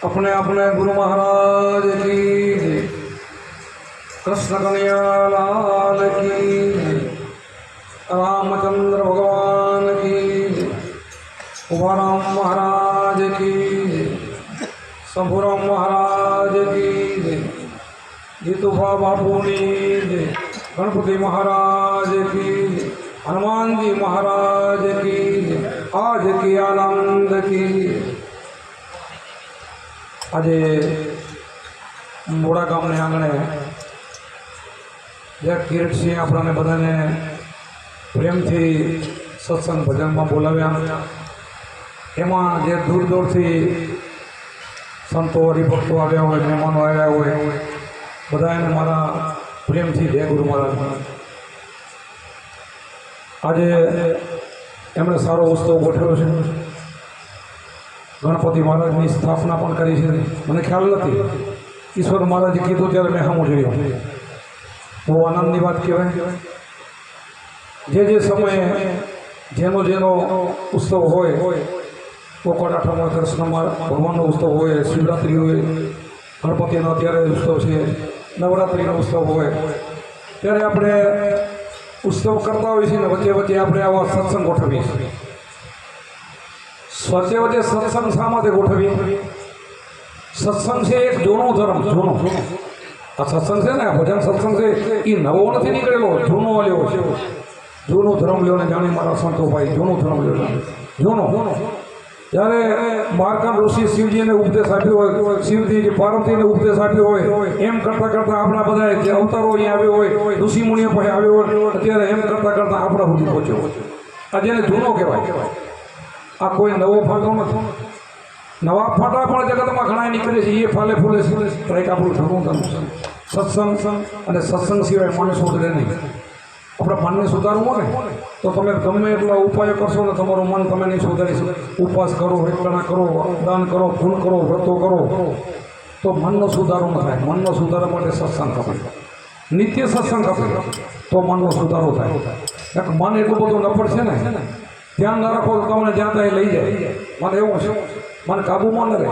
अपने अपने गुरु महाराज की जय। कृष्ण कन्हैया लाल की जय। रामचंद्र भगवान की जय। उभाराम महाराज की जय। शंभुराम महाराज की जय। जीतुभा बापूनी जय। गणपति महाराज की जय। हनुमान जी महाराज की जय। आज की आनंद की जय। आज मोड़ा गामने आंगणे जे किरीटसिंह आपणे बधाने प्रेमथी सत्संग भजन में बोलाव्या एमां जे दूर दूरथी संतो हरिभक्तो आव्या होय मेहमानो आव्या होय बधाने मारा प्रेमथी जय गुरु महाराज। आज एमणे सारो उत्सव गोठव्यो छे। गणपति महाराज की स्थापना पण करी है। मैंने ख्याल नहीं ईश्वर महाराज कीधुं त्यारे मैं सामो जोयो। बहु आनंदनी बात कहेवाय। जे समय जेनो जेनो उत्सव होय कोकड़ आठम कृष्ण भगवान उत्सव होय शिवरात्रि होय गणपति अत्यारे उत्सव है नवरात्रि उत्सव होय त्यारे आपणे उत्सव करता होईए छीए। वच्चे वच्चे आपणे आवा सत्संग गोठवीए छीए। वच्चे वच्चे सत्संग शा माटे गोठवीए? सत्संग से एक जूनो धर्म जूनो आ सत्संग से ने भजन सत्संग से ये नवो नहीं निकळेलो जूनो ल्यो छे। जूनो धर्म ल्यो ने जाणी मारा संतो भाई जूनो धर्म ल्यो जूनो જ્યારે માર્કંડ ઋષિ શિવજીને ઉપદેશ આપ્યો હોય શિવજી પાર્વતીને ઉપદેશ આપ્યો હોય એમ કરતાં કરતાં આપણા બધા જે અવતારો અહીંયા આવ્યો હોય ઋષિ મુનિઓ પાસે આવ્યો હોય અત્યારે એમ કરતાં કરતાં આપણા સુધી પહોંચ્યો હોય। આ જેને જૂનો કહેવાય। આ કોઈ નવો ફાટો નથી। નવા ફાટા પણ જગતમાં ઘણા નીકળે છે એ ફાલે ફૂલે છે પણ એક આપણું જૂનું ધર્મ સત્સંગ અને સત્સંગ સિવાય મન સુધરે નહીં। આપણે મનને સુધારવું હોય ને તો તમે ગમે એટલા ઉપાયો કરશો ને તમારું મન તમે નહીં સુધારી શકો। ઉપવાસ કરો એકલાણા કરો દાન કરો પૂન કરો વ્રતો કરો તો મનનો સુધારો ન થાય। મનનો સુધારા માટે સત્સંગ ખપે નિત્ય સત્સંગ ખપે તો મનનો સુધારો થાય। એક મન એટલું બધું નફળ છે ને ધ્યાન ન રાખો તો તમને જ્યાં ત્યાં લઈ જાય। મને એવું છે મન કાબૂમાં ન રહે।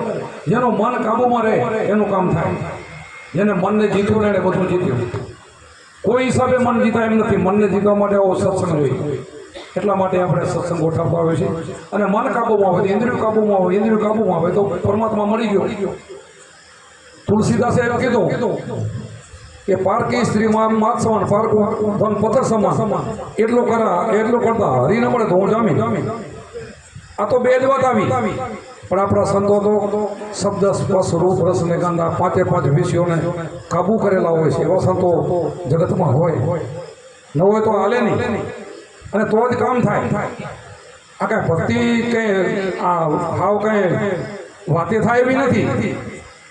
જેનું મન કાબૂમાં રહે એનું કામ થાય। જેને મનને જીત્યું ને એને બધું જીત્યું। કોઈ હિસાબે મન જીતા એમ નથી। મનને જીતવા માટે આવો સત્સંગ જોઈએ। એટલા માટે આપણે સત્સંગ ગોઠવતા આવે છે અને મન કાબૂમાં આવે ઇન્દ્રિયો કાબૂમાં આવે ઇન્દ્રિયો કાબૂમાં આવે તો પરમાત્મા મળી ગયો। તુલસીદાસે એમ કીધું કે પારકી સ્ત્રીમાં માત સમાન પારકું ધન પથ્થર સમાન એટલો કરતા હરી ન મળે તો હું જામી। આ તો બે જ વાત આવી પણ આપણા સંતો તો શબ્દ સ્પર્શ રૂપ રસ ને ગંધ પાંચે પાંચ વિષયોને કાબૂ કરેલા હોય છે। એવા સંતો જગતમાં હોય ન હોય તો હાલે નહીં અને તો જ કામ થાય। આ કાંઈ ભક્તિ કંઈ આ હાવ કાંઈ વાતે થાય એવી નથી।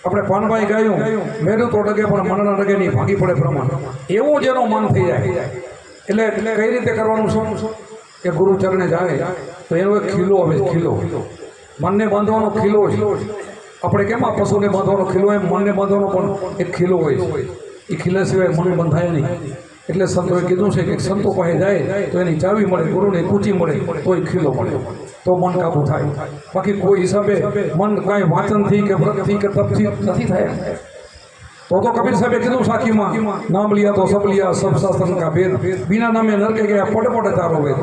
આપણે પાનભાઈ ગાયું મેરું તો ડગે પણ મનના ડગે નહીં ભાગી પડે પ્રમાણ એવું જેનો મન થઈ જાય। એટલે કઈ રીતે કરવાનું છે કે ગુરુ ચરણે જાય તો એનો એક ખીલો આવે ખીલો મનને બાંધવાનો ખીલો છે। આપણે કેમ આ પશુને બાંધવાનો ખીલો એમ મનને બાંધવાનો પણ એક ખીલો હોય છે। એ ખીલા સિવાય મન બંધાય નહીં। એટલે સંતોએ કીધું છે કે સંતો પાસે જાય તો એની ચાવી મળે ગુરુને કૂચી મળે તો એ ખીલો મળે તો મન કાબુ થાય। બાકી કોઈ હિસાબે મન કાંઈ વાંચનથી કે વ્રતથી કે તપથી નથી થાય। तो कबीर साहब कीधु साखी में नाम लिया तो सब लिया सब शास्त्र का भेद बिना नामे नरके गया पट पट चारो वेद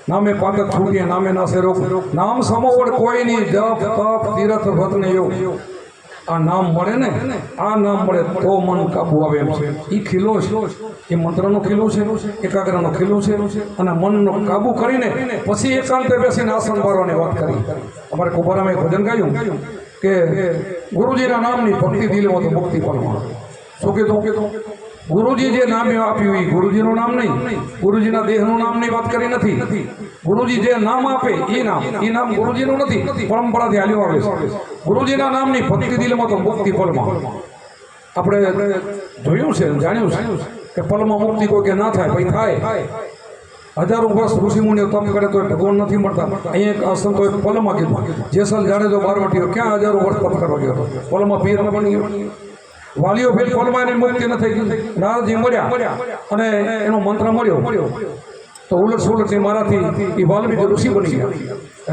नामे पाकत छूटिए नामे ना से रोक नाम समोवड़ कोई नहीं जप तप तीर्थ व्रत ने योग आ नाम मळे ने आ नाम मळे तो मन काबू आवे एम छे। ई खिलो छे ए मंत्रनो खिलो छे एकाग्रनो खिलो छे अने मननो काबू करीने पछी एकांते बेसीने आसन वारવાની વાત કરી। અમારે કોપરામાં એક ભજન ગાયું કે ગુરુજીના નામની ભક્તિ દિલમાં તો મુક્તિ પણ મળે। શું કીધું? ગુરુજી જે નામ આપ્યું એ ગુરુજીનું નામ નહીં ગુરુજીના દેહનું નામની વાત કરી નથી। ગુરુજી જે નામ આપે એ નામ ગુરુજીનું નથી પરંપરાથી હાલ્યું આવે છે। ગુરુજીના નામની ભક્તિ દિલમાં તો મુક્તિ પલમાં। આપણે જોયું છે જાણ્યું છે કે પલમાં મુક્તિ કોઈ કે ના થાય ભાઈ થાય। હજારો વર્ષ ઋષિમુનિઓ તપ કરે તો ભગવાન નથી મળતા। અહીંયા એક સંતો એક પલમાં કીધું જેસલ જાડેજો બારવટીઓ ક્યાં હજારો વર્ષ તપ કરવા ગયો હતો પલમાં પીર ન બની ગયો। વાલીઓ ફેર પલમાં એની મુક્તિ ન થઈ ગઈ। નારદજી મળ્યા અને એનો મંત્ર મળ્યો તો ઉલટ સુલટ મારાથી એ વાલ્મીકી ઋષિ બની ગયા।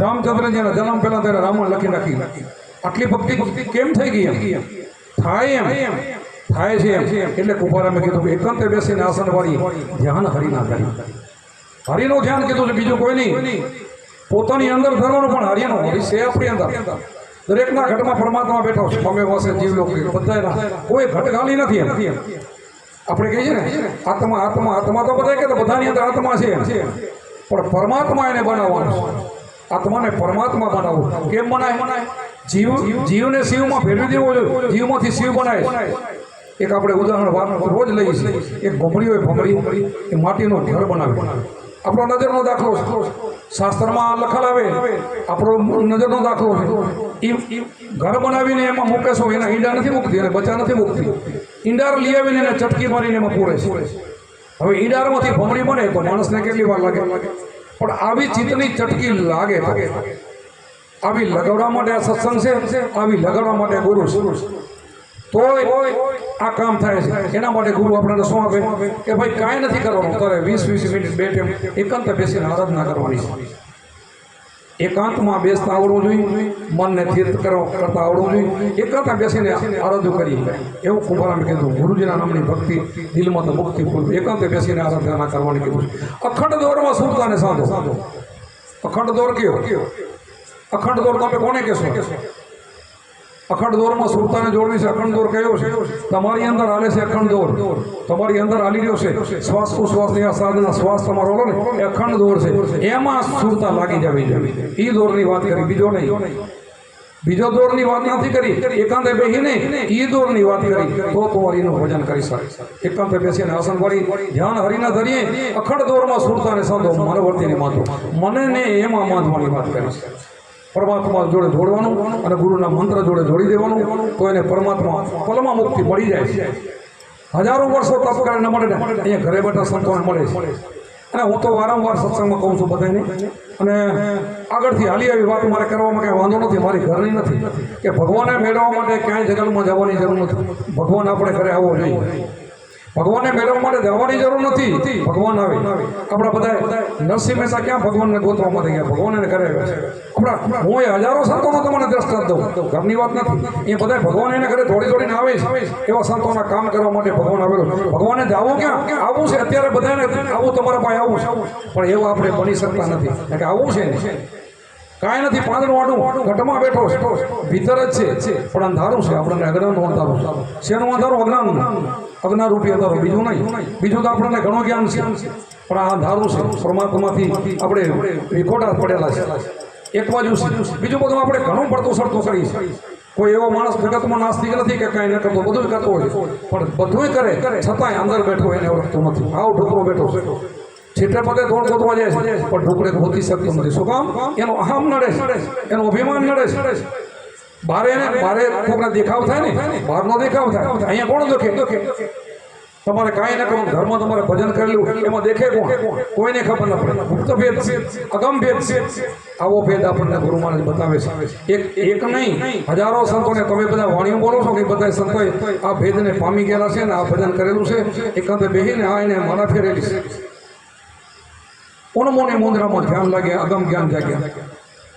રામચંદ્રજીના જન્મ પહેલાં ત્યારે રામાયણ લખી નાખી આટલી ભક્તિ કેમ થઈ ગઈ એમ થાય છે એમ એટલે કુંભારામે કીધું કે એકાંતે બેસીને આસન વાળી ધ્યાન હરિના કરી હરિનું ધ્યાન કીધું છે, બીજું કોઈ નહીં. પોતાની અંદર ધરવાનું પણ હરિનું હરિ છે આપણી અંદર. દરેકના ઘટમાં પરમાત્મા બેઠો છે. અમે પાસે જીવલોક બધાના કોઈ ઘટ ગાલી નથી એમ. આપણે કહીએ ને આત્મા આત્મા આત્મા તો બધા કે બધાની અંદર આત્મા છે પણ પરમાત્મા એને બનાવવાનું. આત્માને પરમાત્મા બનાવવું કેમ બનાય? જીવને શિવમાં ફેરવી દેવો જોઈએ. જીવમાંથી શિવ બનાય. એક આપણે ઉદાહરણ રોજ લઈએ છીએ. એક ભમરી હોય, ભમરી એ માટીનું ઘર બનાવે. આપણો નજરનો દાખલો છે. શાસ્ત્રમાં લખાવે આપણો નજરનો દાખલો છે. એ ઘર બનાવીને એમાં મૂકે છો, એના ઈંડા નથી મૂકતી અને બચ્ચા નથી મૂકતી. ઈંડાર લઈ આવીને એને ચટકી મારીને એમાં પૂરે છે. હવે ઈંડારમાંથી ભમરી બને તો માણસને કેટલી વાર લાગે? પણ આવી ચિત્તની ચટકી લાગે આવી લગાડવા માટે આ સત્સંગ છે, આવી લગાડવા માટે ગુરુ છે. તોય આ કામ થાય છે. એના માટે ગુરુ આપણને શું આપે કે ભાઈ કાંઈ નથી કરવાનું, તારે 20-20 મિનિટ બે ટાઈમ એકાંત બેસીને આરાધના કરવાની છે. એકાંતમાં બેસતા આવડવું જોઈએ, મનને સ્થિર કરતા આવડવું જોઈએ. એકાંત બેસીને આરાધુ કરી એવું કુંભારામે કીધું. ગુરુજીના નામની ભક્તિ દિલમાં તો મુક્તિ પૂરું. એકાંતે બેસીને આરાધના કરવાની કીધું. અખંડ દોરમાં સુરતાને સાંધો. અખંડ દોર કયો? અખંડ દોર તમે કોને કહેશો? અખંડ દોરમાં સુરતાને જોડવી છે. અખંડ દોર કયો છે? તમારી અંદર હાલે છે અખંડ દોર. તમારી અંદર હાલી રહ્યો છે. શ્વાસ ઉશ્વાસની આ સાધના શ્વાસ તમારો લો ને એ અખંડ દોર છે. એમાં સુરતા લાગી જવી. એ દોરની વાત કરી, બીજો નહીં. બીજો દોરની વાત નથી કરી. એકાંતે બેસીને એ દોરની વાત કરી તો તમારીનું ભજન કરી શકે. એકાંતે બેસીને આસન વાળી ધ્યાન હરિના ધરીએ અખંડ દોરમાં સુરતાને સાંધો મનવર્તીને માથું. મનને એમાં બાંધવાની વાત કરી છે. પરમાત્મા જોડે જોડવાનું અને ગુરુના મંત્ર જોડે જોડી દેવાનું તો એને પરમાત્મા પલમાં મુક્તિ મળી જાય છે. હજારો વર્ષો તપ કરે ન મળે ને અહીંયા ઘરે બેઠા સંતોને મળે છે. અને હું તો વારંવાર સત્સંગમાં કહું છું બધાને, અને આગળથી હાલી આવી વાત મારે કરવામાં કાંઈ વાંધો નથી. મારી ઘરની નથી કે ભગવાનને મેળવવા માટે ક્યાંય જગતમાં જવાની જરૂર નથી. ભગવાન આપણે ઘરે આવવો જોઈએ. ભગવાનને મેળવવા માટે જવાની જરૂર નથી. ભગવાન આવે. આપણા બધા નરસિંહ મહેતા ક્યાં ભગવાનને ગોતવા માટે ગયા? ભગવાન એને ઘરે આપણા હું એ હજારો સંતોનો તમને દ્રષ્ટાંત દઉં. ઘરની વાત નથી. એ બધા ભગવાન એને ઘરે દોડીને આવે છે. એવા સંતોના કામ કરવા માટે ભગવાન આવેલો. ભગવાનને જવું ક્યાં? આવું છે અત્યારે બધાને આવું તમારા પાસે આવું છે, પણ એવું આપણે બની શકતા નથી. કે આવું છે ને કાંઈ નથી. પાંદડું વાળું ઘટમાં બેઠો છે, ભીતર જ છે પણ અંધારું છે. આપણને અજ્ઞાનનું અંધારું છે. શેનું અંધારું? અજ્ઞાનનું. અજ્ઞાનરૂપી અંધારું, બીજું નહીં. બીજું તો આપણને ઘણું જ્ઞાન છે પણ આ અંધારું છે. પરમાત્માથી આપણે વિખોટા પડેલા છે. એક બાજુ છે. બીજું બધું આપણે ઘણું પડતું સરતું કરીએ. કોઈ એવો માણસ જગતમાં નાસ્તિક નથી કે કાંઈ ન કરતો, બધું કરતો હોય પણ બધું કરે છતાંય અંદર બેઠો એને ઓળખતું નથી. આવો ઢોકળો બેઠો છે. છેટે પદે થોડ ગોતવા જાય છે પણ ઢોકળે ગોતી શકતો નથી. શું કામ? એનો અહમ નડે છે, એનો અભિમાન નડે છે. બારે કોકના દેખાવ થાય ને, બહારનો દેખાવ થાય. અહીંયા કોણ દેખે? તમારે કાંઈ ન કરવું, ઘરમાં તમારે ભજન કરેલું એમાં દેખે કોણ? કોઈને ખબર ન પડે. ગુપ્ત ભેદ છે, અગમ ભેદ છે. આવો ભેદ આપણને ગુરુ મહારાજ બતાવે છે. એક નહીં, હજારો સંતોને તમે બધા વાણીઓ બોલો છો કે બધા સંતોએ આ ભેદને પામી ગયેલા છે ને આ ભજન કરેલું છે. એકાંતે બેસીને આ એને મારા ફેરેલી છે. ઉણમોની મુદ્રામાં ધ્યાન લાગે, અગમ જ્ઞાન જાગ્યા.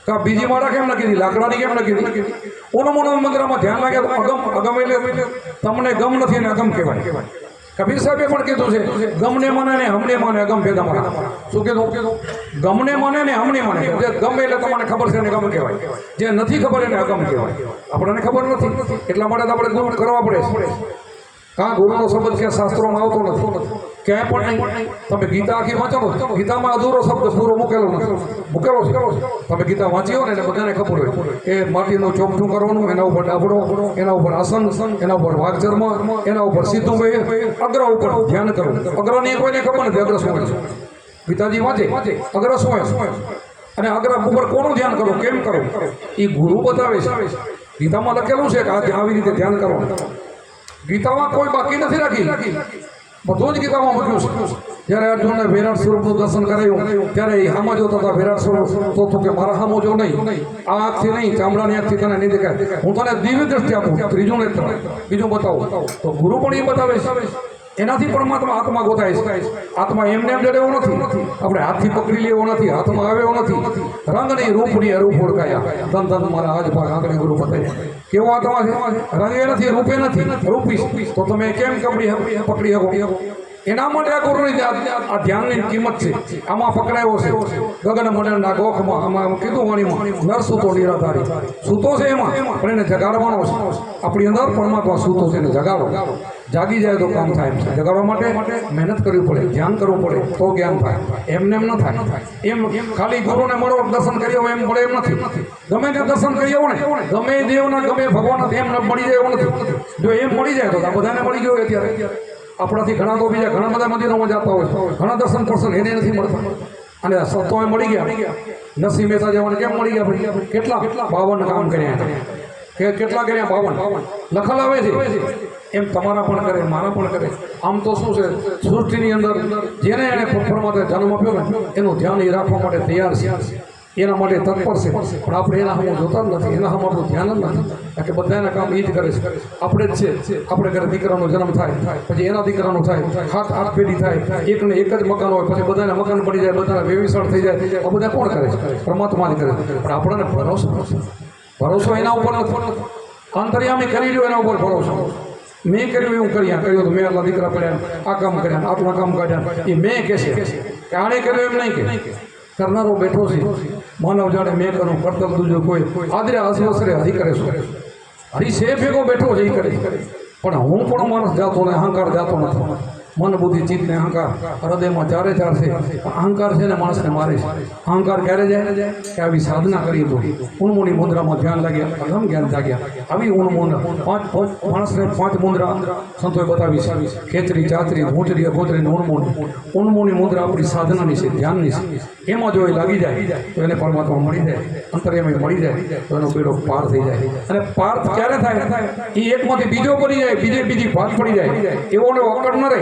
કા બીજી માળા કેમ ન કીધી? લાકડાની કેમ ન કીધી? ઉણમોના મુદ્રામાં ધ્યાન લાગે. અગમ એટલે તમને ગમ નથી અને અગમ કહેવાય. કબીર સાહેબે પણ કીધું છે ગમને માને ને હમને માને અગમ ભેદ અમારા. શું કીધું? ગમને માને ને હમને માને. જે ગમે એટલે તમને ખબર છે ને ગમ કહેવાય. જે નથી ખબર એને અગમ કહેવાય. આપણને ખબર નથી એટલા માટે આપણે દૂર કરવા પડે છે. હા, ગુરુનો શબ્દ ક્યાં શાસ્ત્રોમાં આવતો નથી, ક્યાંય પણ નહીં. તમે ગીતા આખી વાંચો, ગીતામાં અધૂરો શબ્દ પૂરો મૂકેલો નથી. મૂકેલો છે. તમે ગીતા વાંચી હો ને એટલે બધાને ખબર હોય એ માટીનું ચોકઠું કરવાનું, એના ઉપર ડાબડો, એના ઉપર આસન, એના ઉપર વાઘચર્મ, એના ઉપર સીધું બે, અગ્ર ઉપર ધ્યાન કરવું. અગ્રની કોઈને ખબર નથી અગ્ર શું હોય છે. ગીતાજી વાંચે અગ્ર શું હોય અને અગ્ર ઉપર કોનું ધ્યાન કરવું, કેમ કરવું એ ગુરુ બતાવે છે. ગીતામાં લખેલું છે કે આવી રીતે ધ્યાન કરવાનું. ગીતામાં કોઈ બાકી નથી રાખી, બધું જ ગીતામાં મૂક્યું છે. જ્યારે અર્જુનને વિરાટ સ્વરૂપનું દર્શન કરાયું ત્યારે એ હામાં જોતા હતા. વિરાટ સ્વરૂપ તો કે મારા હામો જો નહીં, આ આંખથી નહીં, ચામડાની આંખથી તને નહીં દેખાય. હું તને દિવ્ય દ્રષ્ટિ આપું, ત્રીજું નેત્ર, બીજું બતાવું. તો ગુરુ પણ એ બતાવે છે. એનાથી પરમાત્મા આત્મા ગોતાય છે. આત્મા એમને એમ જડે એવો નથી, આપણે હાથથી પકડી લેવો નથી, હાથમાં આવે એવો નથી. રંગની રૂપની અરૂપ ઓળખાયા, ધન ધન મારા આજ ભાગ આંગણે ગુરુ બતાવ્યા. કેવો આત્મા છે? રંગે નથી, રૂપે નથી, રૂપી. તો તમે કેમ પકડી શકો? એના માટે આ ગુરુની આ ધ્યાનની કિંમત છે. આમાં પકડાયો છે ગગન મંડળના ગોખમાં, આમાં કીધું વાણીમાં નર સૂતો નિરાધારી સૂતો છે એમાં, પણ એને જગાડવાનો છે. આપણી અંદર પરમાત્મા સૂતો છે, એને જગાડો. જાગી જાય તો કામ થાય. જગાડવા માટે મહેનત કરવી પડે, ધ્યાન કરવું પડે, તો જ્ઞાન થાય. એમને એમ ન થાય. એમ ખાલી ગુરુને મળો દર્શન કરી આવો એમ મળે એમ નથી. ગમે ત્યાં દર્શન કરી આવો ને, ગમે દેવના ગમે ભગવાન એમ મળી જાય એવું નથી. જો એમ મળી જાય તો બધાને મળી ગયું. અત્યારે આપણાથી ઘણા તો બીજા ઘણા બધા મંદિરોમાં જતા હોય, ઘણા દર્શન કરશે એને નથી મળતા. અને સંતોએ મળી ગયા. નરસિંહ મહેતા જવાને કેમ મળી ગયા ભાઈ? કેટલા 52 કામ કર્યા. કેટલા કર્યા? 52 લખલ આવે છે. એમ તમારા પણ કરે, મારા પણ કરે. આમ તો શું છે, સૃષ્ટિની અંદર જેને એને પરમાત્માએ જન્મ આપ્યો ને એનું ધ્યાન એ રાખવા માટે તૈયાર છે, એના માટે તત્પર છે. પણ આપણે એના સામે જોતા જ નથી, એના સામે આપણું ધ્યાન જ નથી. કારણ કે બધાના કામ એ જ કરે છે. આપણે જ છે. આપણે ઘરે દીકરાનો જન્મ થાય, પછી એના દીકરાનો થાય, 7-8 પેઢી થાય, એકને એક જ મકાન હોય, પછી બધાના મકાન પડી જાય, બધાના વ્યવસાય થઈ જાય. આ બધા કોણ કરે છે? પરમાત્મા જ કરે છે. પણ આપણને ભરોસો એના ઉપર નથી. અંતર્યામી કરી લ્યો, એના ઉપર ભરોસો. મેં કર્યું એવું કર્યું તો મેં આટલા દીકરા પડ્યા, આ કામ કર્યા, આટલા કામ કર્યા, એ મેં કહેશે. આણે કર્યું એમ નહીં કે કરનારો બેઠો છે. માનવ જાણે મેં કરું, કરતલ દૂજો કોઈ આદરે અસવસરે હરી કરે છે. હરી સે ભેગો બેઠો છે, એ કરે. પણ હું પણ માણસ જાતો ને અહંકાર જાતો નથી. મન બુદ્ધિ ચિત્ત ને અહંકાર હૃદયમાં ચારે ચાર છે. અહંકાર છે ને માણસને મારે છે. અહંકાર ક્યારે જાય કે આવી સાધના કરી તો ઉણમોની મુદ્રામાં ધ્યાન લાગ્યા, અગમ જ્ઞાન જાગ્યા. આવી ઉણમોના માણસને 5 મુદ્રા સંતોએ બતાવી છે. ખેતરી, ચાતરી, ભૂંચરી, અભોતરી, ઉણમોની મુદ્રા આપણી સાધનાની છે, ધ્યાનની છે. એમાં જો એ લાગી જાય તો એને પરમાત્મા મળી જાય, અંતર્યામી મળી જાય તો એનો બેડો પાર થઈ જાય. અને પાર ક્યારે થાય? એ એકમાંથી બીજો પડી જાય, બીજી ભાગ પડી જાય. એવો અકડ ન રહે.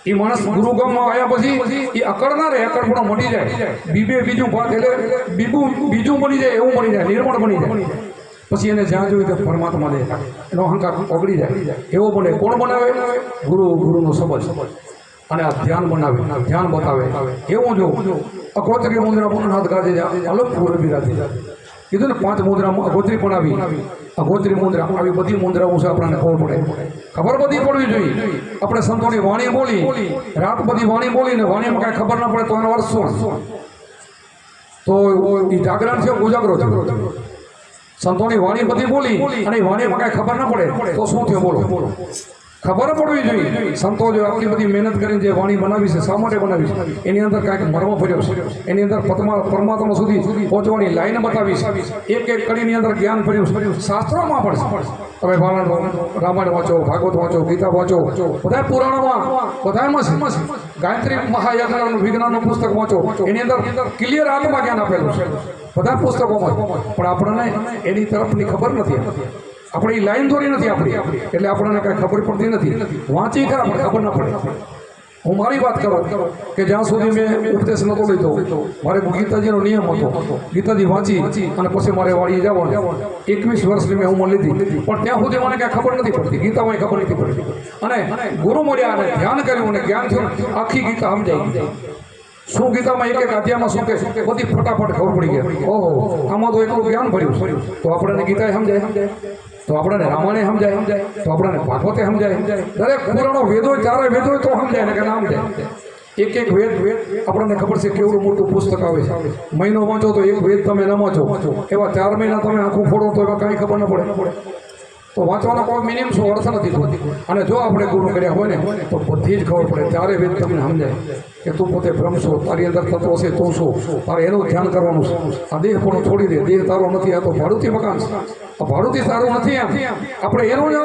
એ માણસ ગુરુગામમાં આવ્યા પછી એ અકડ ના રહે, અકડ પણ મળી જાય. બીજું ભાગ એટલે બીજું મળી જાય, એવું મળી જાય, નિર્મળ બની જાય. પછી એને જ્યાં જોયું તો પરમાત્મા દે, એનો અહંકાર ઓગળી જાય. એવો બને. કોણ બનાવે? ગુરુનો સંબંધ. અને આ ધ્યાન બનાવે, ધ્યાન બતાવે. એવું જો અગોત્રી મુદ્રા હાથ ગાજે અલગ પૂર્વ બિરાજી કીધું ને 5 મુદ્રામાં અગોત્રી પણ આવી. અગોત્રી મુદ્રા આવી બધી મુદ્રાઓ છે, આપણને ખબર પડે. ખબર બધી પડવી જોઈએ. આપણે સંતોની વાણી બોલી, રાત બધી વાણી બોલીને વાણીમાં કાંઈ ખબર ના પડે તો એનો અર્થ શું? તો એ જાગરણ છે, ઉજાગરો છે. સંતોની વાણી બધી બોલી અને એ વાણીમાં કાંઈ ખબર ના પડે તો શું થયું? બોલો. ખબર પડવી જોઈએ. સંતો જો આટલી બધી મહેનત કરીને જે વાણી બનાવી છે, શા માટે બનાવી છે? એની અંદર કાંઈક મર્મ ભર્યો છે. એની અંદર પરમાત્મા સુધી પહોંચવાની લાઈન બતાવી છે. એક કડીની અંદર જ્ઞાન ભર્યું છે. શાસ્ત્રોમાં પણ તમે રામાયણ વાંચો, ભાગવત વાંચો, ગીતા વાંચો, બધા પુરાણોમાં બધામાં છે. ગાયત્રી મહાયજ્ઞ વિજ્ઞાનનું પુસ્તક વાંચો, એની અંદર ક્લિયર આત્મા જ્ઞાન આપેલું છે બધા પુસ્તકોમાં. પણ આપણને એની તરફની ખબર નથી. આપણે એ લાઈન દોરી નથી આપણી, એટલે આપણને કાંઈ ખબર પડતી નથી. વાંચી ખરા પણ ખબર ના પડે. હું મારી વાત કરું કે જ્યાં સુધી મેં ઉપદેશ નહોતો લીધો, મારે ગીતાજીનો નિયમ હતો. ગીતાજી વાંચી અને પછી મારે વાળીએ જવાનું. 21 વર્ષની મેં ઉંમર લીધી, પણ ત્યાં સુધી મને કાંઈ ખબર નથી પડતી. ગીતામાં ખબર નથી પડતી. અને ગુરુ મળ્યા અને ધ્યાન કર્યું અને જ્ઞાન થયું, આખી ગીતા સમજાઈ ગઈ. શું ગીતામાં એક અધ્યાયમાં શું કે બધી ફટાફટ ખબર પડી ગઈ. ઓહો, આમાં તો એટલું જ્ઞાન ભર્યું. તો આપણને ગીતાએ સમજાય, તો આપણને રામાયણે સમજાય, તો આપણને ભાગવતે સમજાય. દરેક પુરાણો વેદો, 4 વેદો તો સમજાય ને કે ના સમજાય. એક વેદ આપણને ખબર છે કેવડું મોટું પુસ્તક આવે છે. મહિનો વાંચો તો એક વેદ તમે ન વાંચો, એવા 4 મહિના તમે આખું ફોડો તો એવા કાંઈ ખબર ન પડે. તો વાંચવાનો કોઈ મિનિમમ શું અર્થ નથી. અને જો આપણે ગુરુ કર્યા હોય ને તો બધી જ ખબર પડે. 4 વેદ તમને સમજાય કે તું પોતે બ્રહ્મ છો, તારી અંદર તત્વ છે, તું શું, તારે એનું ધ્યાન કરવાનું છે. આ દેહ પણ છોડી દે. દેહ તારો નથી, આ તો ભાડુતી મકાન છે. આ ભાડુતી તારું નથી. એમ આપણે એનું જ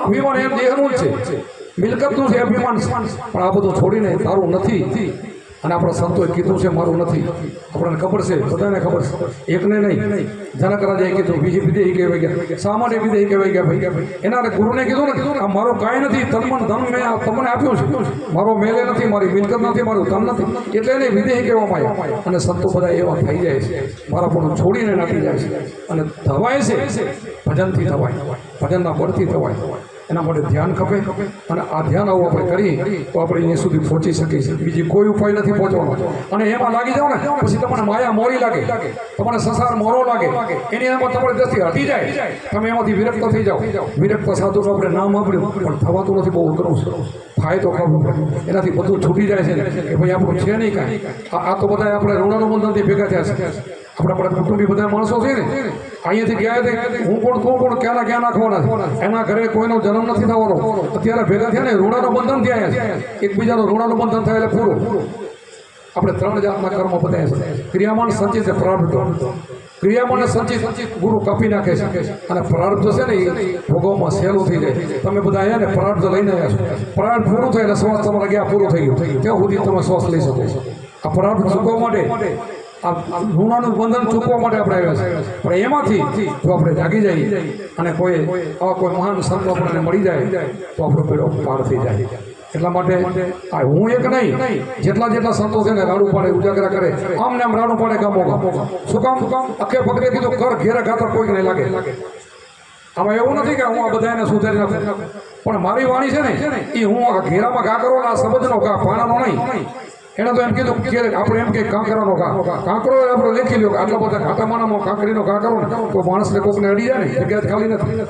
અભિમાન એમ દેહનું જ છે, મિલકતનું છે અભિમાન છે. પણ આ બધું છોડીને તારું નથી. અને આપણા સંતોએ કીધું છે મારું નથી. આપણને ખબર છે, બધાને ખબર છે. એકને નહીં. જનક રાજાએ કીધું વિદેહી કહેવાય ગયા. શા માટે વિદેહી કહેવાય ગયા ભાઈ? એના ગુરુને કીધું ને આ મારું કાંઈ નથી, તનમન ધન મેં તમને આપ્યું છે. મારો મેલે નથી, મારી મિલકત નથી, મારું ધન નથી, એટલે એને વિદેહી કહેવામાં આવ્યા. અને સંતો બધા એવા થઈ જાય છે, મારા પણ છોડીને નાખી જાય છે અને ધવાય છે. ભજનથી થવાય, ભજનના બળથી થવાય. એના માટે ધ્યાન ખપે અને આ ધ્યાન આવું આપણે કરીએ તો આપણે અહીંયા સુધી પહોંચી શકીએ છીએ. બીજી કોઈ ઉપાય નથી પહોંચવાનો. અને એમાં લાગી જાઓ ને પછી તમને માયા મોરી લાગે, તમને સંસાર મોરો લાગે, એની એમાં તમારી દ્રષ્ટિ હટી જાય, તમે એમાંથી વિરક્ત થઈ જાઓ. વિરક્ત સાધુનું આપણે નામ આપ્યું પણ થવાતું નથી. બહુ અઘરું છે. થાય તો ખબર પડે. એનાથી બધું છૂટી જાય છે કે ભાઈ આપણું છે નહીં કાંઈ. આ તો બધા આપણે ઋણાનું બંધનથી ભેગા થયા છે. આપણા કુટુંબી બધા માણસો છે ને, અહીંયાથી ગયા હતા, હું કોણ તું કોણ ક્યાં નાખવાના છે. એના ઘરે કોઈનો જન્મ નથી થવાનો. અત્યારે ભેગા થયા ને ઋણાનું બંધન થયા છે. એકબીજાનું ઋણાનું બંધન થાય એટલે પૂરું. આપણે 3 જાતના કર્મ બતાવ્યા છે. ક્રિયામાન, સંચિત, પ્રારબ્ધ. ક્રિયામાન સંચિત ગુરુ કાપી નાખે છે અને પ્રારબ્ધ છે ને એ ભોગવવામાં સહેલું થઈ જાય. તમે બધા આવ્યા ને પ્રારબ્ધ લઈને આવ્યા છો. પ્રારબ્ધ પૂરું થાય એટલે શ્વાસ તમારા ગયા પૂરું થઈ ગયું. ત્યાં સુધી તમે શ્વાસ લઈ શકો. આ પ્રારબ્ધ ચૂકવવા માટે, આ ઋણાનું બંધન ચૂકવવા માટે આપણે આવ્યા છે. પણ એમાંથી જો આપણે જાગી જઈએ અને કોઈ મહાન સંતો આપણને મળી જાય તો આપણો પેલો પાર થઈ જાય. એટલા માટે આ હું એક નહીં, જેટલા સંતો છે ને રાડું પાડે, ઉજાગરા કરે, આમને આમ રાડું પાડે ગામો. શું કામ? આખે પગલે કીધું કર ઘેરે ગાતર કોઈને નહીં લાગે. આમાં એવું નથી કે હું આ બધાને સુધારી નાખું, પણ મારી વાણી છે ને એ હું આ ઘેરામાં ઘા કરો ને આ શબ્દનો ઘા, પાણાનો નહીં. એને તો એમ કીધું કે આપણે એમ કે કાંકરાનો ઘા, કાંકરો આપણે લેખી લ્યો. આટલા બધા ઘાટામાનામાં કાંકરીનો ઘા કરો ને તો માણસને કોકને અડી જાય ને, જગ્યા ખાલી નથી.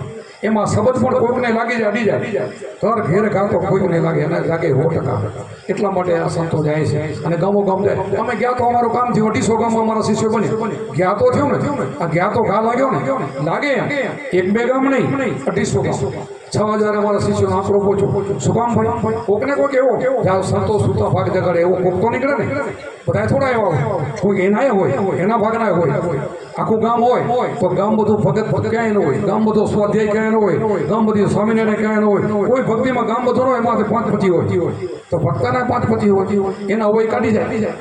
એમાં શબ્દ પણ કોઈકને લાગી જાય, અડી જાય. તાર ઘેરે ઘા તો કોઈકને લાગે, એને લાગે 100%. એટલા માટે આ સંતો જાય છે અને ગામો ગામ જાય. અમે ગયા તો અમારું કામ થયું, 250 ગામમાં અમારા શિષ્યો બન્યા. ગયા તો થયું ને, આ ગયા તો ઘા લાગ્યો ને, લાગે 1-2 ગામ નહીં, 250 ગામ. 6000 અમારા શિષ્યોનો આંકડો પહોંચ્યો. શું કામ ભાઈ? કોકને કોઈક એવો જ્યાં સંતો સૂતા ભાગ જગાડે એવો કોક તો નીકળે ને. બધા થોડા એવા હોય, કોઈ એના હોય, એના ભાગના હોય. આખું ગામ હોય તો ગામ બધું ભગત ક્યાંય ન હોય, ગામ બધું સ્વાધ્યાય ક્યાંય ન હોય, ગામ બધી સ્વામિનારાયણ ક્યાંય ન હોય. કોઈ ભક્તિમાં ગામ બધું ન હોય, એમાંથી 5-25 હોય. તો ભક્તના 5-25 હોય, એના હોય કાઢી જાય.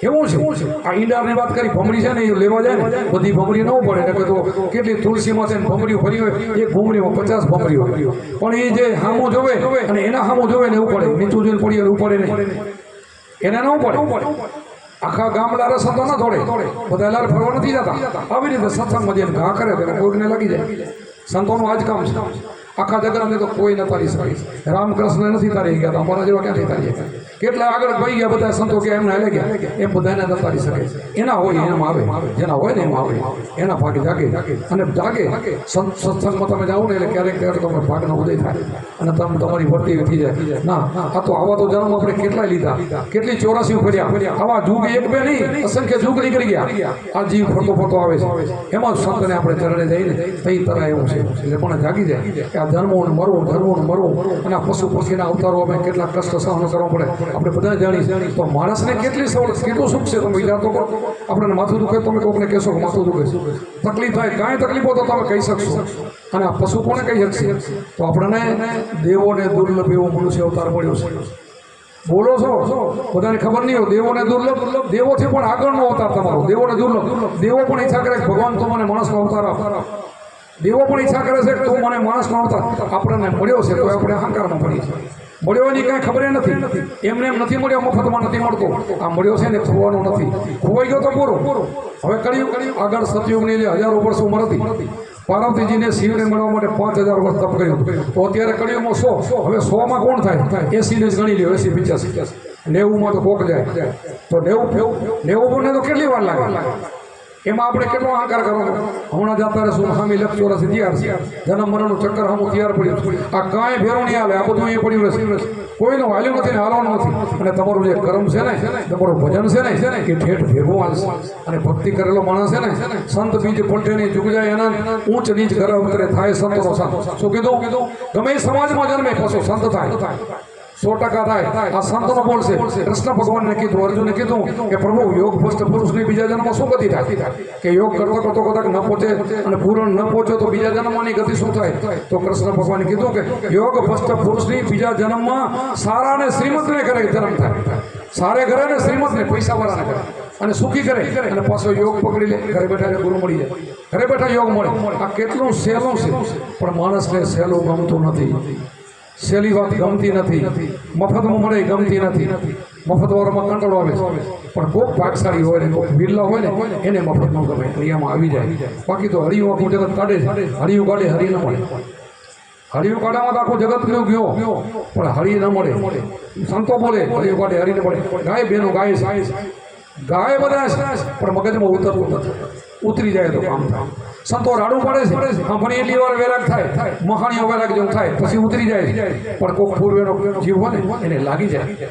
એવું છે. આ ઈંડાની વાત કરી, ભમરી છે ને એ લેવા જાય ને બધી ભમરી ન પડે ને. તો કેટલી તુલસીમાં છે ભમરીઓ ફરી હોય, એક ભમરીમાં 50 ભમરી હોય. પણ એ જે હામું જોવે અને એના હામું જોવે ને એવું પડે, નીચું જોઈને પડી એવું પડે નહીં, એને ન પડે. આખા ગામડા રસતો ન દોડે, બધા લાર ફરવા નથી જતા. આવી રીતે સત્સંગમાં જઈને ઘા કરે તેને કોઈને લાગી જાય. સંતોનું આ જ કામ છે. આખા જગતને તો કોઈ ન તારી શકે. રામકૃષ્ણ નથી તારી ગયા, અમારા જેવા ક્યાંથી તારી ગયા? કેટલા આગળ ભાઈ ગયા બધા સંતો કે એમને હાલે ગયા, એમ બધાને ન તારી શકે. એના હોય એમ આવે, જેના હોય ને એમ આવે, એના ભાગે જાગે અને જાગે. સત્સંગમાં તમે જાઓ ને એટલે ક્યારેક તમે ભાગનો ઉદય થાય અને તમે તમારી ભરતી થઈ જાય. ના, આ તો આવા તો જન્મ આપણે કેટલાય લીધા, કેટલી 84 ફર્યા. આવા જુગ 1-2 નહીં, અસંખ્ય જુગ નીકળી ગયા. આ જીવ ફરતો આવે છે. એમાં સંતને આપણે ચરણે જઈને તઈ તરા એવું છે. એટલે પણ જાગી જાય કે આ ધર્મોને મરવું, ધર્મોને મરવું. અને આ પશુ પક્ષીના અવતારો અમે કેટલા કષ્ટ સહન કરવા પડે આપણે બધા જાણીએ. તો માણસને કેટલી સવલત, કેટલું સુખ છે તમે વિચાર તો કરો. આપણને માથું દુખે તમે કોકને કહેશો કે માથું દુખે, તકલીફ થાય, કાંઈ તકલીફો તો તમે કહી શકશો. અને આ પશુ કોને કહી શકશે? તો આપણને દેવોને દુર્લભ એવો મનુષ્ય અવતાર મળ્યો છે. બોલો છો બધાને ખબર નહીં હોય. દેવોને દુર્લભ, દેવોથી પણ આગળનો અવતાર તમારો. દેવોને દુર્લભ, દેવો પણ ઈચ્છા કરે ભગવાન તો મને માણસનો અવતાર આપ. દેવો પણ ઈચ્છા કરે છે કે તું મને માણસનો અવતાર. આપણને મળ્યો છે તો આપણે અહંકારમાં પડીએ છીએ. મળ્યો એની કાંઈ ખબર નથી. એમને એમ નથી મળ્યો, મફતમાં નથી મળતો. આ મળ્યો છે ને ખોવાનો નથી. ખોવાઈ ગયો તો પૂરું. હવે કર્યું આગળ સતયુગની 1000 વર્ષ ઉંમર હતી. પાર્વતીજીને શિવને મળવા માટે 5000 વર્ષ તપ કર્યું. તો અત્યારે કળિયુગમાં 100. હવે 100માં કોણ થાય? 80 ને જ ગણી લ્યો, 80, 85, 90માં તો કોક જાય. તો 90 ને તો કેટલી વાર લાગે? એમાં આપણે કેટલો અહંકાર કરવાનો? હમણાં જતા રહેશું હામી લક્ષ તૈયાર છે. જન્મ મરણનું ચક્કર હમું તૈયાર પડ્યું. આ કાંઈ ભેરો નહીં હાલે, આ બધું એ પડ્યું રહેશે. કોઈનું હાલ્યું નથી ને હાલવાનું નથી. અને તમારું જે કર્મ છે ને, તમારું ભજન છે ને એ ઠેઠ ભેગું હાલશે. અને ભક્તિ કરેલો માણસ છે ને, સંત બીજ પલટે નહીં, જુગ જાય એના ઊંચ નીચ કરે ઉતરે, થાય સંતનો સંત. શું કીધું? ગમે એ સમાજમાં જન્મે પછી સંત થાય, 100% થાય. આ સંતનો બોલ છે. કૃષ્ણ ભગવાનને કીધું, અર્જુનને કીધું કે પ્રભુ યોગ ભ્રષ્ટ પુરુષની બીજા જન્મમાં શું ગતિ થાય? કે યોગ કરતો કદાચ ન પહોંચે અને પૂરણ ન પહોંચો તો બીજા જન્મમાંની ગતિ શું થાય? તો કૃષ્ણ ભગવાને કીધું કે યોગ ભ્રષ્ટ પુરુષની બીજા જન્મમાં સારા અને શ્રીમંતને કરે જન્મ થાય. સારે ઘરે ને શ્રીમંતને, પૈસાવાળાને કરે અને સુખી કરે અને પાછો યોગ પકડી લે. ઘરે બેઠા ગુરુ મળી જાય, ઘરે બેઠા યોગ મળે. આ કેટલું સહેલું છે, પણ માણસને સહેલું ગમતું નથી. સહેલી વાત ગમતી નથી. મફતમાં મળે ગમતી નથી. મફતવાળામાં કંટાળો આવે છે પણ કોક ભાગશાળી હોય ને કોક બિરલા હોય ને એને મફત ન ગમે એમાં આવી જાય બાકી તો હરિયું આખું જગત કાઢે છે હરિયું કાઢે હરી ન મળે હરિયું કાઢામાં તો આખું જગત ગયો પણ હરી ન મળે સંતો બોલે હરિયું કાઢે હરી ન મળે ગાય બેનો ગાય ગાય બધા પણ મગજમાં ઉતરતું નથી ઉતરી જાય તો કામ થાય સંતો રાડું પાડે છે પણ એટલી વાર વૈરાગ થાય મખાણીઓ વૈરાગ જેવું થાય પછી ઉતરી જાય પણ કોક પૂર્વેનો જીવ હોય ને એને લાગી જાય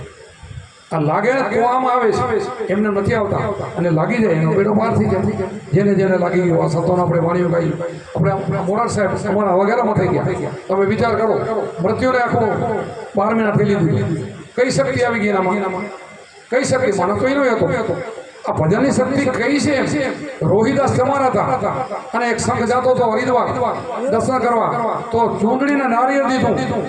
આ લાગે તો આમ આવે છે એમને નથી આવતા અને લાગી જાય એનો બેડો પાર થઈ જાય જેને જેને લાગી ગયો આ સંતોનો આપણે વાણીઓ ગાઈ આપણે મોરાર સાહેબ અમારા વગેરેમાં થઈ ગયા તમે વિચાર કરો મૃત્યુને આખું 12 મહિના થઈ લીધું કઈ શક્તિ આવી ગઈ એનામાં કઈ શક્તિ માનો કોઈ નહીં હતો આ ભજનની શક્તિ કઈ છે રોહિદાસ જમાના હતા અને એક સંઘ જાતો હતો હરિદ્વાર દર્શન કરવા તો ચૂંદડીને નારિયેળ દીધું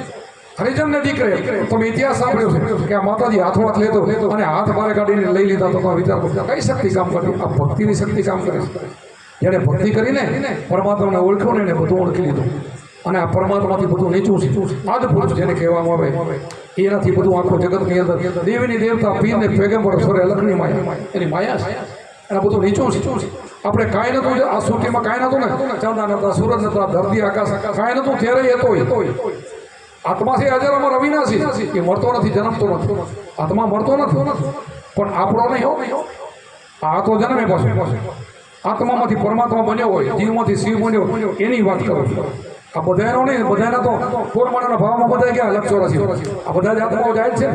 હરિજનને દીકરે તમે ઇતિહાસ સાંભળ્યો છે કે આ માતાજી હાથોહાથ લેતો અને હાથ બારે કાઢીને લઈ લીધા તો વિચાર કરતા કઈ શક્તિ કામ કરતી આ ભક્તિની શક્તિ કામ કરે છે જેને ભક્તિ કરીને પરમાત્માને ઓળખ્યો ને એને બધું ઓળખી લીધું અને આ પરમાત્માથી બધું નીચું છે આદ પુરુષ જેને કહેવામાં આવે એનાથી બધું આખું જગતની અંદર દેવીની દેવતા પીરને પેગમ્બર સ્વરે લખની માયા એની માયા છે એના બધું નીચું છે આપણે કાંઈ નતું આ સૃષ્ટિમાં કાંઈ નતું ને ચાંદા નતા સૂરજ નતા ધરતી આકાશ કાંઈ નતું ત્યારે હતો આત્મા છે અજર અમર અવિનાશી એ મળતો નથી જન્મતો નથી આત્મા મળતો નથી પણ આપણો નહીં હો આ તો જન્મે પાછું આત્મામાંથી પરમાત્મા બન્યો હોય જીવમાંથી શિવ બન્યો એની વાત કરું છું આ બધાનો નહીં બધાના તો કોરમાના ભાવમાં બધા ક્યાં લક્ષોરાશી આ બધા જ આત્માઓ જાય છે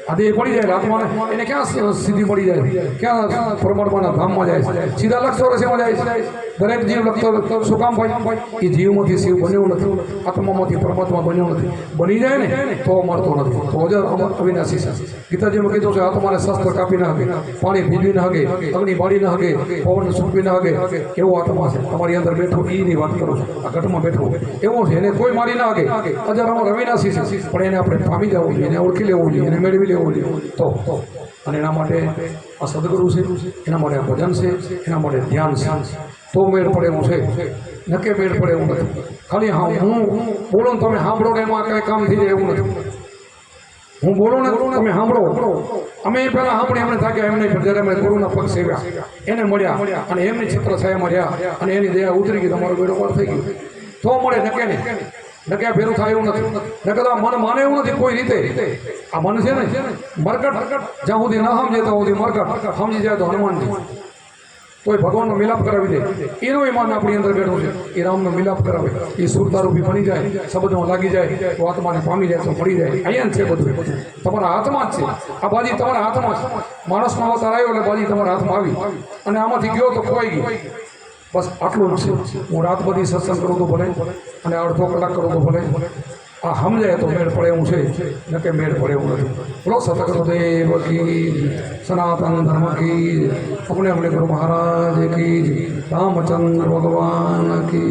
આ દેહ પડી જાય આત્માને એને ક્યાં સીધી મળી જાય ક્યાં પરમાત્માના ધામમાં જાય છે સીધા લક્ષોરાશીમાં જાય છે દરેક જીવ લખતો શું કામ ભાઈ એ જીવમાંથી શિવ બન્યો નથી આત્મામાંથી પરમાત્મા બન્યો નથી બની જાય ને તો મળતો નથી તો અજર અમર અવિનાશી છે ગીતાજીમાં કીધું છે આત્માને શસ્ત્ર કાપી ના હગે પાણી ભીજવી ના હગે અગ્નિ બાળી ના હગે પવન સૂકવી ના હગે એવો આત્મા છે તમારી અંદર બેઠો એની વાત કરું છું આ ઘટમાં બેઠો એવો છે એને કોઈ મારી ના હગે અજર અમર અવિનાશી છે પણ એને આપણે પામી જવું જોઈએ એને ઓળખી લેવું જોઈએ એને મેળવી લેવું જોઈએ તો અને એના માટે આ સદગુરુ છે એના માટે આ ભજન છે એના માટે ધ્યાન છે તો મેળ પડે એવું છે નકે મેળ પડે એવું નથી ખાલી હા હું બોલો ને તમે સાંભળો ને એમાં કંઈ કામ થઈ જાય એવું નથી હું બોલું ને તમે સાંભળો અમે પહેલાં સાંભળી એમને થાક્યા એમને જ્યારે અમે ગુરુના પગ સેવ્યા એને મળ્યા અને એમની ચિત્ર છાયામાં રહ્યા અને એની દયા ઉતરી ગઈ તમારો બેડો પાર થઈ ગયો તો મળે નકે નહીં નકે ફેરું થાય એવું નથી નકે તો મન માને એવું નથી કોઈ રીતે આ મન છે ને મરકટ જ્યાં સુધી ન સમજે તો સુધી મરકટ સમજી જાય તો હનુમાનજી કોઈ ભગવાનનો મિલાપ કરાવી દે એનો ઈમાન આપણી અંદર બેઠો છે એ રામનો મિલાપ કરાવે એ સુરતારૂપી બની જાય શબ્દમાં લાગી જાય તો આત્માને પામી જાય તો મળી જાય અહીંયા છે બધું તમારા હાથમાં જ છે આ બાજી તમારા હાથમાં છે માણસનો અવતાર આવ્યો એટલે બાજી તમારા હાથમાં આવી અને આમાંથી ગયો તો ખોવાઈ ગયો બસ આટલું જ છે હું રાત બધી સત્સંગ કરું તો ભલે અને અડધો કલાક કરું તો ભલે આ સમજાય તો મેળ પડે એવું છે ન કે મેળ પડે એવું નથી બોલો સતગુરુદેવ કી સનાતન ધર્મ કી अपने गुरु महाराज की रामचंद्र भगवान की